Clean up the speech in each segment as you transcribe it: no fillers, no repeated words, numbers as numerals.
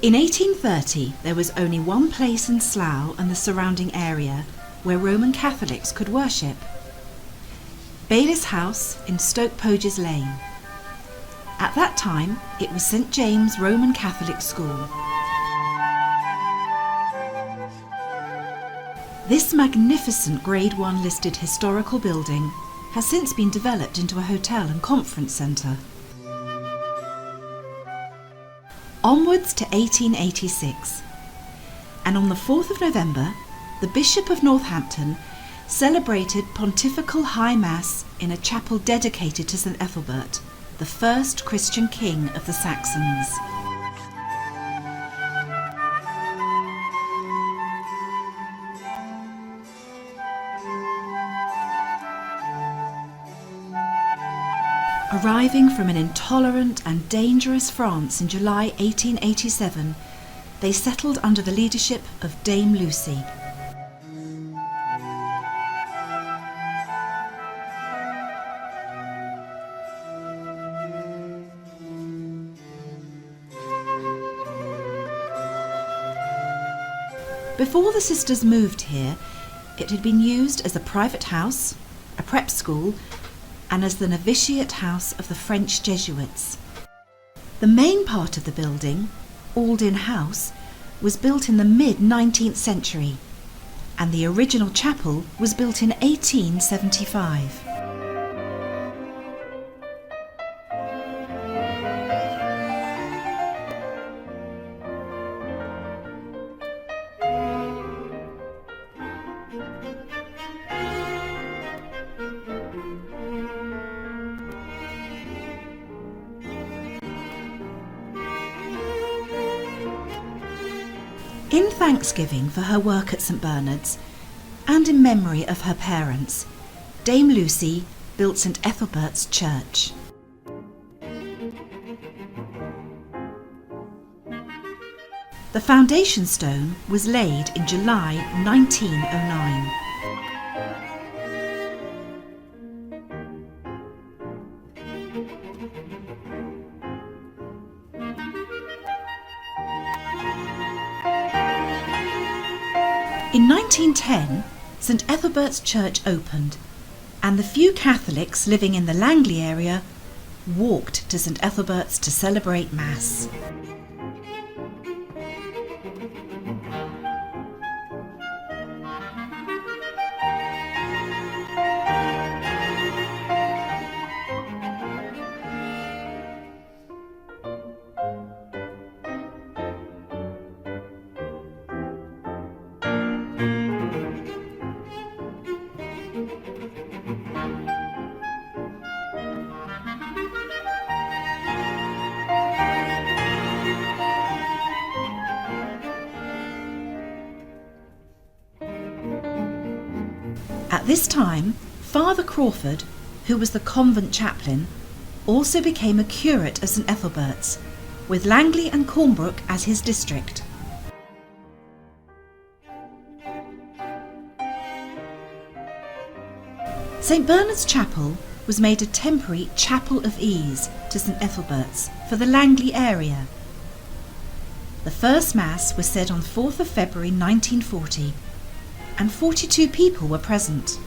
In 1830, there was only one place in Slough and the surrounding area where Roman Catholics could worship. Baylis House in Stoke Poges Lane. At that time, it was St James Roman Catholic School. This magnificent Grade 1 listed historical building has since been developed into a hotel and conference centre. Onwards to 1886, and on the 4th of November, the Bishop of Northampton celebrated Pontifical High Mass in a chapel dedicated to St Ethelbert, the first Christian king of the Saxons. Arriving from an intolerant and dangerous France in July 1887, they settled under the leadership of Dame Lucy. Before the sisters moved here, it had been used as a private house, a prep school, and as the novitiate house of the French Jesuits. The main part of the building, Aldin House, was built in the mid-19th century, and the original chapel was built in 1875. In thanksgiving for her work at St Bernard's, and in memory of her parents, Dame Lucy built St Ethelbert's Church. The foundation stone was laid in July 1909. In 1910, St Ethelbert's Church opened, and the few Catholics living in the Langley area walked to St Ethelbert's to celebrate Mass. At this time, Father Crawford, who was the convent chaplain, also became a curate of St Ethelbert's, with Langley and Cornbrook as his district. St Bernard's Chapel was made a temporary chapel of ease to St Ethelbert's for the Langley area. The first Mass was said on 4th of February 1940, and 42 people were present.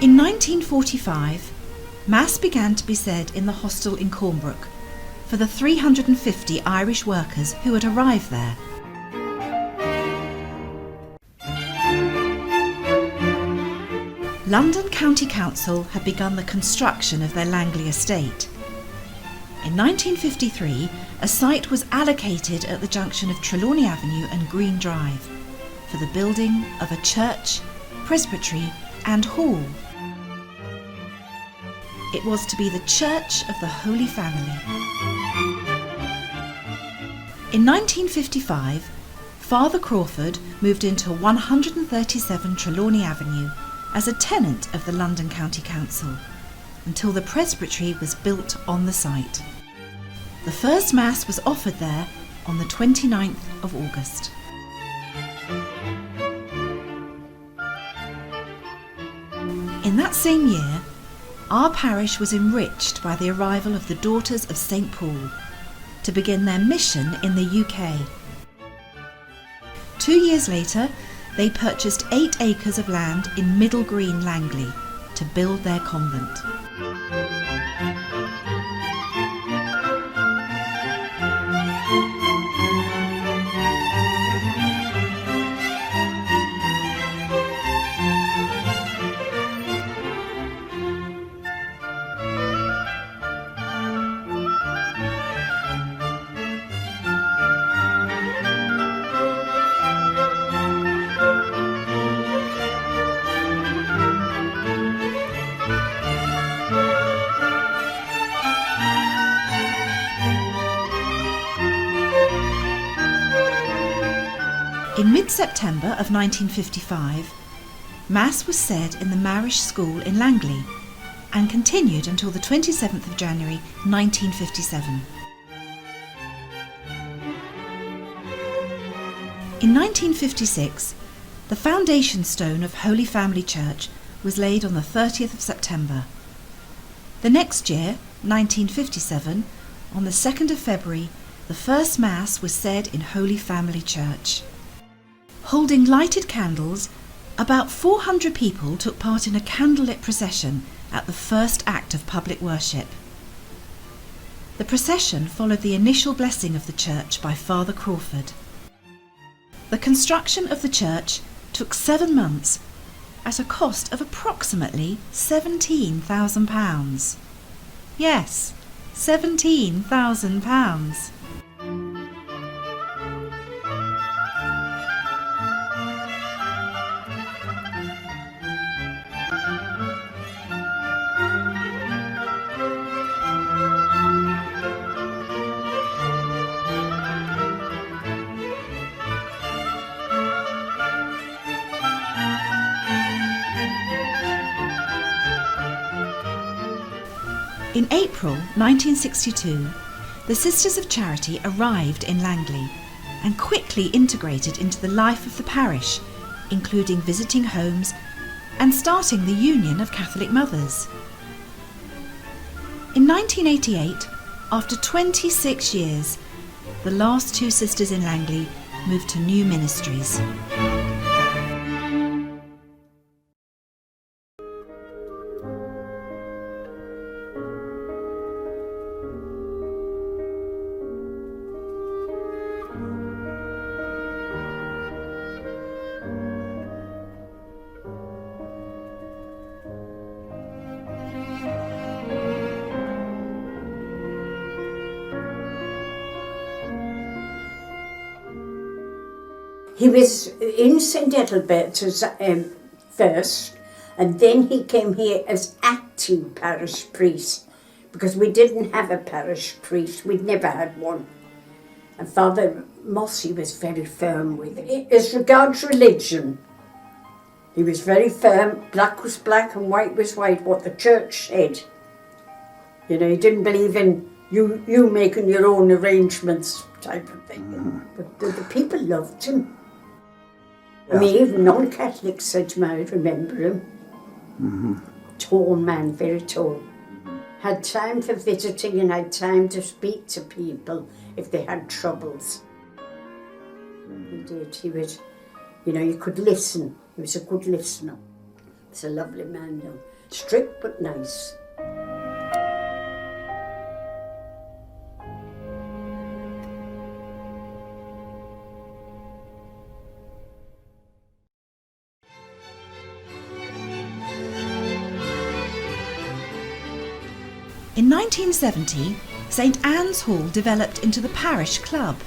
In 1945, Mass began to be said in the hostel in Cornbrook for the 350 Irish workers who had arrived there. London County Council had begun the construction of their Langley estate. In 1953, a site was allocated at the junction of Trelawney Avenue and Green Drive for the building of a church, presbytery and hall. It was to be the Church of the Holy Family. In 1955, Father Crawford moved into 137 Trelawney Avenue as a tenant of the London County Council until the presbytery was built on the site. The first Mass was offered there on the 29th of August. In that same year, our parish was enriched by the arrival of the Daughters of St Paul to begin their mission in the UK. 2 years later, they purchased 8 acres of land in Middle Green, Langley, to build their convent. In mid-September of 1955, Mass was said in the Marish School in Langley and continued until the 27th of January 1957. In 1956, the foundation stone of Holy Family Church was laid on the 30th of September. The next year, 1957, on the 2nd of February, the first Mass was said in Holy Family Church. Holding lighted candles, about 400 people took part in a candlelit procession at the first act of public worship. The procession followed the initial blessing of the church by Father Crawford. The construction of the church took 7 months at a cost of approximately £17,000. Yes, £17,000. In April 1962, the Sisters of Charity arrived in Langley and quickly integrated into the life of the parish, including visiting homes and starting the Union of Catholic Mothers. In 1988, after 26 years, the last 2 sisters in Langley moved to new ministries. He was in St Ethelbert as first, and then he came here as acting parish priest, because we didn't have a parish priest, we'd never had one. And Father Mossy was very firm with it. As regards religion, he was very firm. Black was black and white was white, what the church said. You know, he didn't believe in you making your own arrangements type of thing. But the people loved him. I mean, even non-Catholics said to me, I remember him. Tall man, very tall. Had time for visiting and had time to speak to people if they had troubles. He did. He was, you know, you could listen. He was a good listener. He was a lovely man, though. Strict but nice. In 1970, St Anne's Hall developed into the parish club.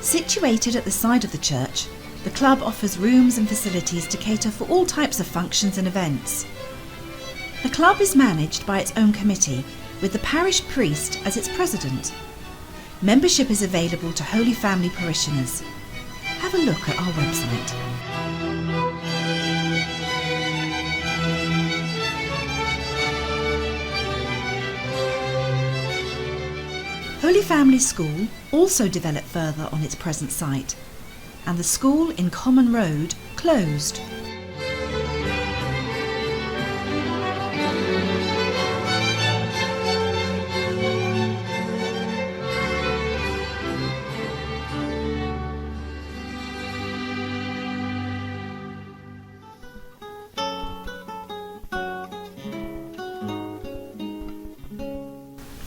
Situated at the side of the church, the club offers rooms and facilities to cater for all types of functions and events. The club is managed by its own committee, with the parish priest as its president. Membership is available to Holy Family parishioners. Have a look at our website. Holy Family School also developed further on its present site, and the school in Common Road closed.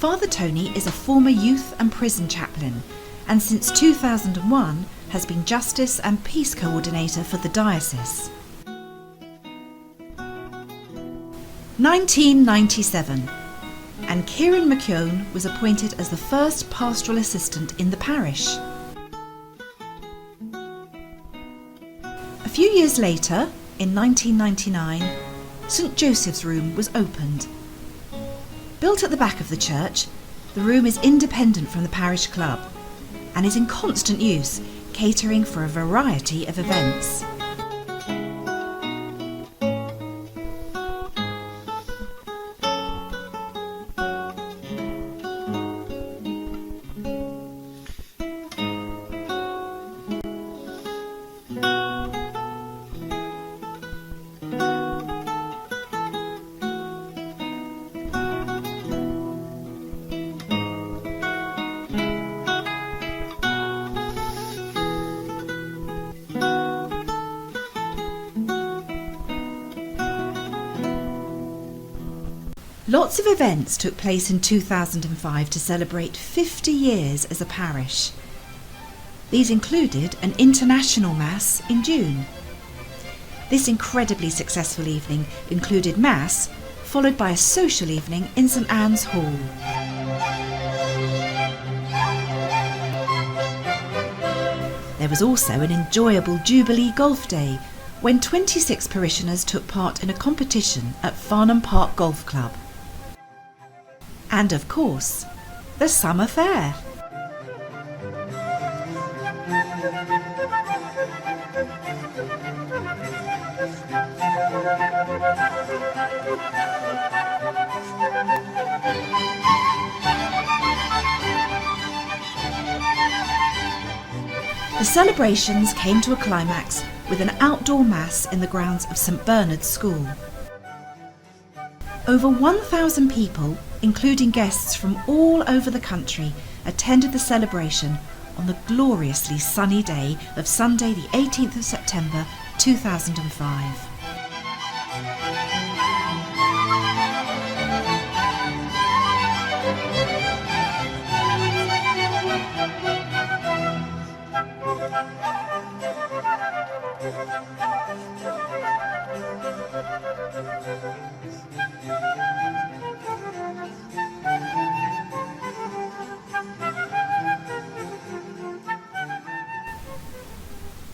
Father Tony is a former youth and prison chaplain, and since 2001 has been Justice and Peace Coordinator for the diocese. 1997, and Kieran McKeown was appointed as the first pastoral assistant in the parish. A few years later, in 1999, St Joseph's Room was opened. Built at the back of the church, the room is independent from the parish club and is in constant use, catering for a variety of events. Lots of events took place in 2005 to celebrate 50 years as a parish. These included an international mass in June. This incredibly successful evening included mass, followed by a social evening in St Anne's Hall. There was also an enjoyable Jubilee Golf Day, when 26 parishioners took part in a competition at Farnham Park Golf Club. And of course, the summer fair. The celebrations came to a climax with an outdoor mass in the grounds of St Bernard's School. Over 1,000 people, including guests from all over the country, attended the celebration on the gloriously sunny day of Sunday the 18th of September 2005.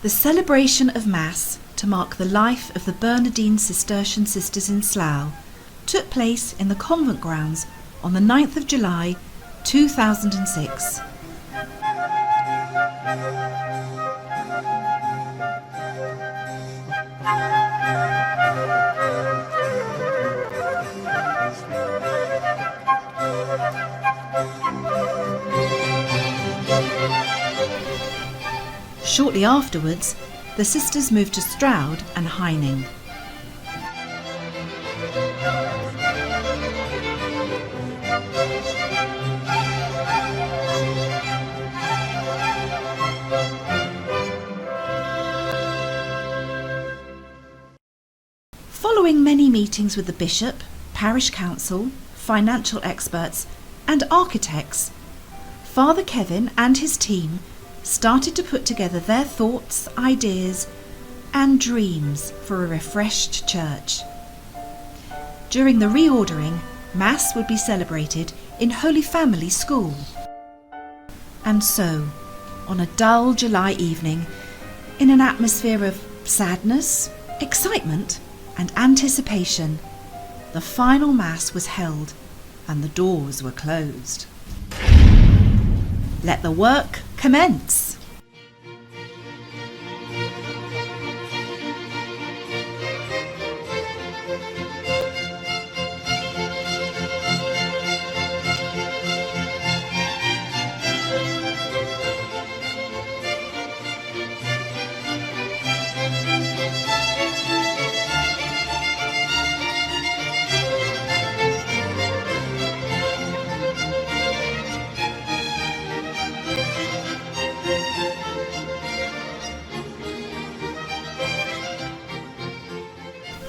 The celebration of Mass to mark the life of the Bernardine Cistercian sisters in Slough took place in the convent grounds on the 9th of July 2006. Shortly afterwards, the sisters moved to Stroud and Heining. Following many meetings with the bishop, parish council, financial experts and architects, Father Kevin and his team started to put together their thoughts, ideas and dreams for a refreshed church. During the reordering, Mass would be celebrated in Holy Family School. And so, on a dull July evening, in an atmosphere of sadness, excitement and anticipation, the final Mass was held and the doors were closed. Let the work commence.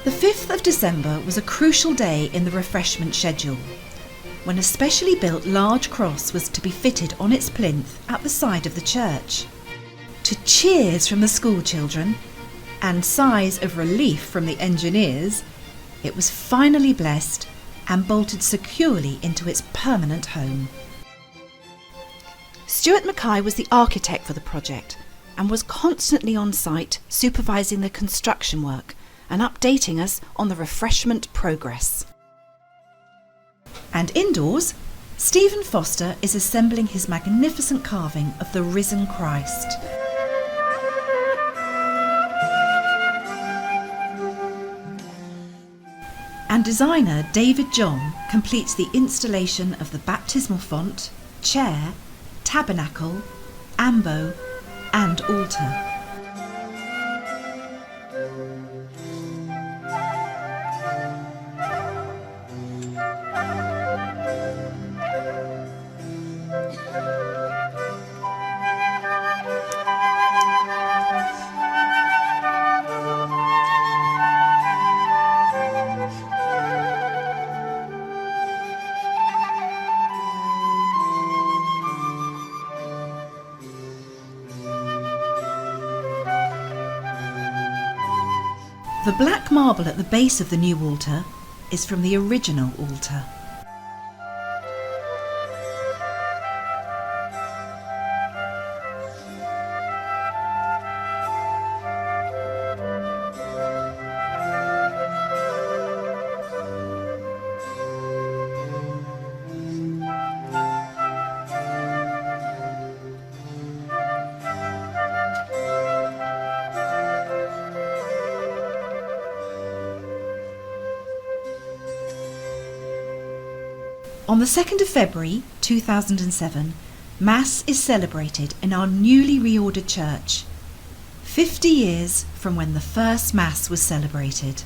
The 5th of December was a crucial day in the refreshment schedule, when a specially built large cross was to be fitted on its plinth at the side of the church. To cheers from the school children and sighs of relief from the engineers, it was finally blessed and bolted securely into its permanent home. Stuart Mackay was the architect for the project and was constantly on site supervising the construction work and updating us on the refreshment progress. And indoors, Stephen Foster is assembling his magnificent carving of the risen Christ. And designer David John completes the installation of the baptismal font, chair, tabernacle, ambo and altar. The black marble at the base of the new altar is from the original altar. On the 2nd of February 2007, Mass is celebrated in our newly reordered church, 50 years from when the first Mass was celebrated.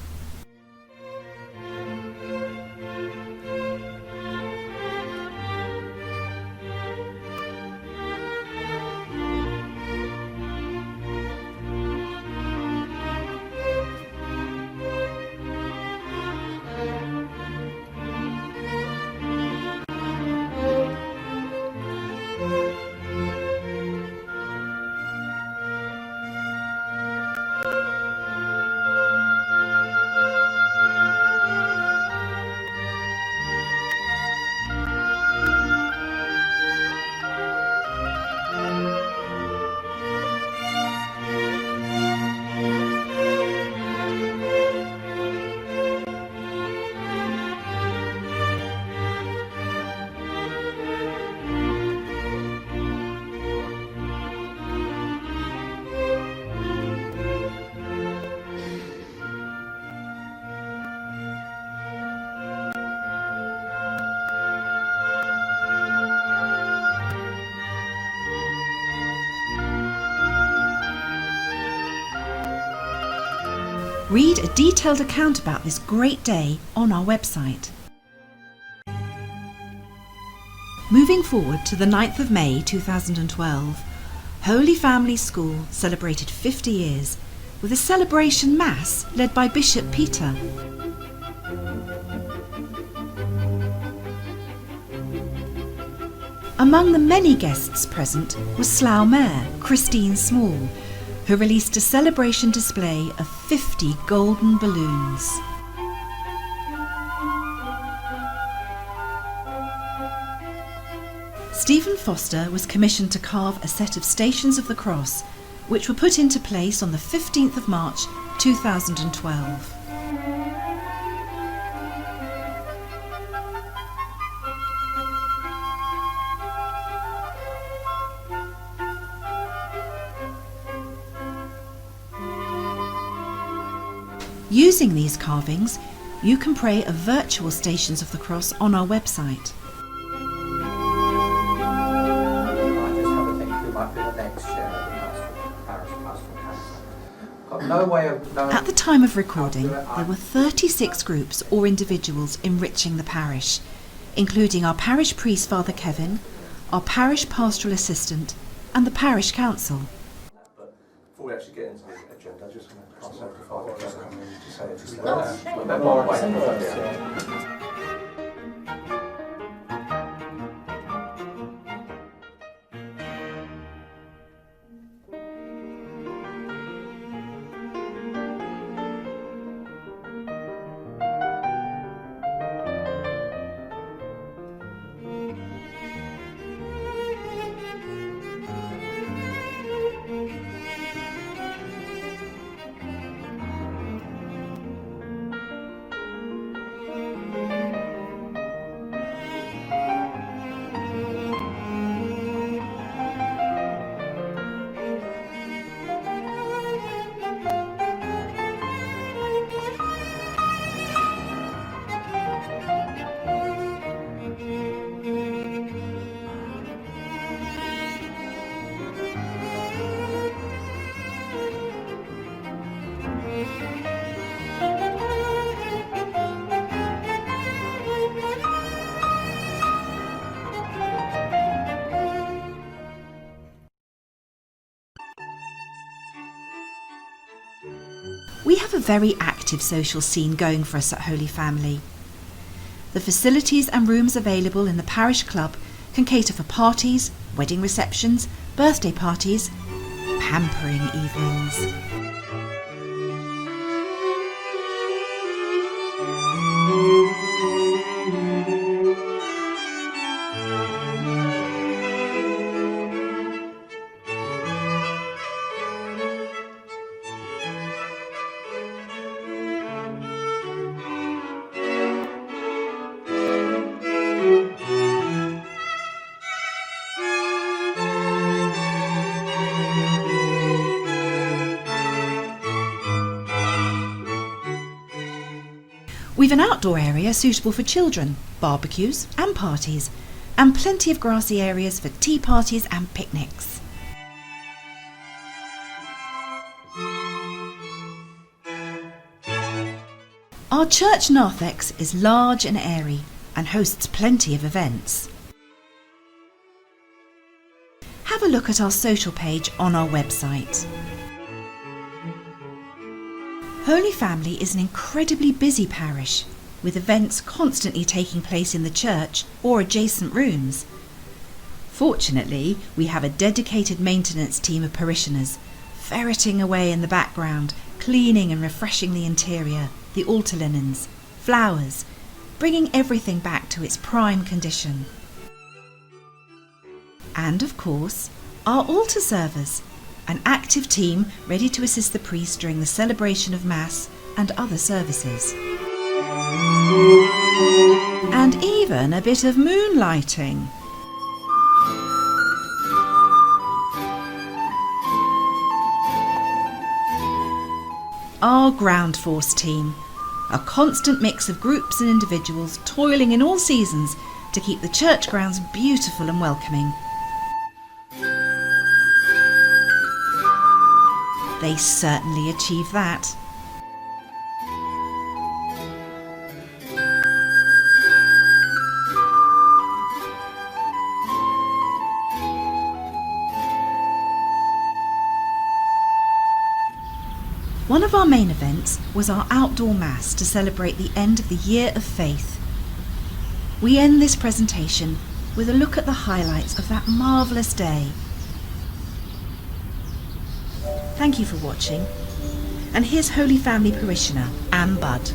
Read a detailed account about this great day on our website. Moving forward to the 9th of May 2012, Holy Family School celebrated 50 years with a celebration mass led by Bishop Peter. Among the many guests present was Slough Mayor Christine Small, who released a celebration display of 50 golden balloons. Stephen Foster was commissioned to carve a set of Stations of the Cross, which were put into place on the 15th of March 2012. Using these carvings, you can pray of virtual Stations of the Cross on our website. At the time of recording, there were 36 groups or individuals enriching the parish, including our parish priest, Father Kevin, our parish pastoral assistant, and the parish council. Before we actually get into the agenda, I just want to pass over to Father Kevin to say a few words. very active social scene going for us at Holy Family. The facilities and rooms available in the parish club can cater for parties, wedding receptions, birthday parties, pampering evenings. We've an outdoor area suitable for children, barbecues and parties, and plenty of grassy areas for tea parties and picnics. Our church narthex is large and airy and hosts plenty of events. Have a look at our social page on our website. Holy Family is an incredibly busy parish, with events constantly taking place in the church or adjacent rooms. Fortunately, we have a dedicated maintenance team of parishioners, ferreting away in the background, cleaning and refreshing the interior, the altar linens, flowers, bringing everything back to its prime condition. And of course, our altar servers, an active team ready to assist the priest during the celebration of Mass and other services. And even a bit of moonlighting. Our ground force team, a constant mix of groups and individuals toiling in all seasons to keep the church grounds beautiful and welcoming. They certainly achieve that. One of our main events was our outdoor Mass to celebrate the end of the Year of Faith. We end this presentation with a look at the highlights of that marvellous day. Thank you for watching, and here's Holy Family parishioner Anne Budd.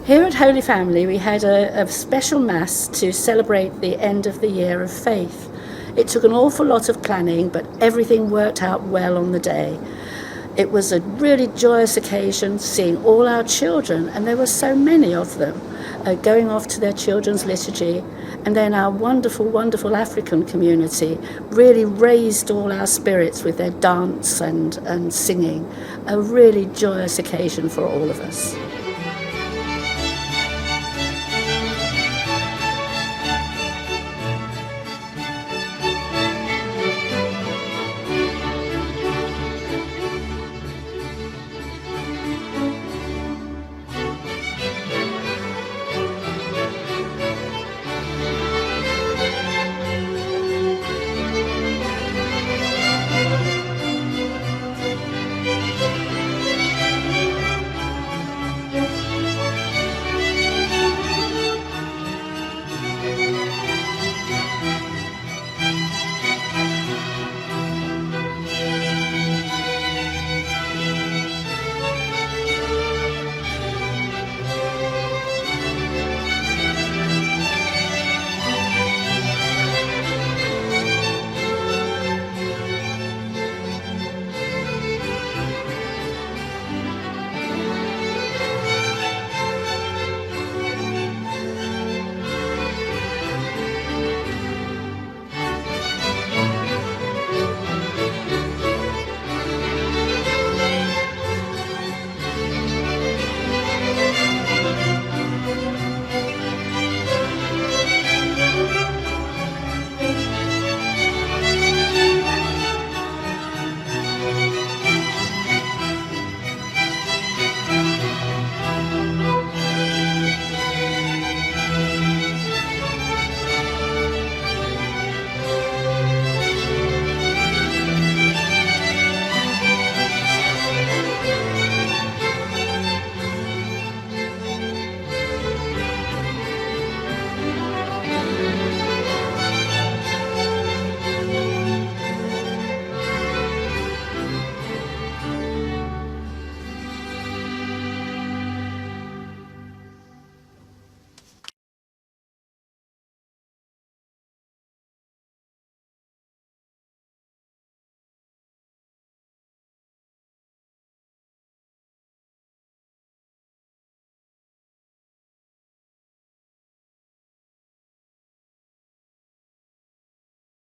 Here at Holy Family we had a special Mass to celebrate the end of the Year of Faith. It took an awful lot of planning, but everything worked out well on the day. It was a really joyous occasion, seeing all our children, and there were so many of them, going off to their children's liturgy. And then our wonderful, wonderful African community really raised all our spirits with their dance and singing. A really joyous occasion for all of us.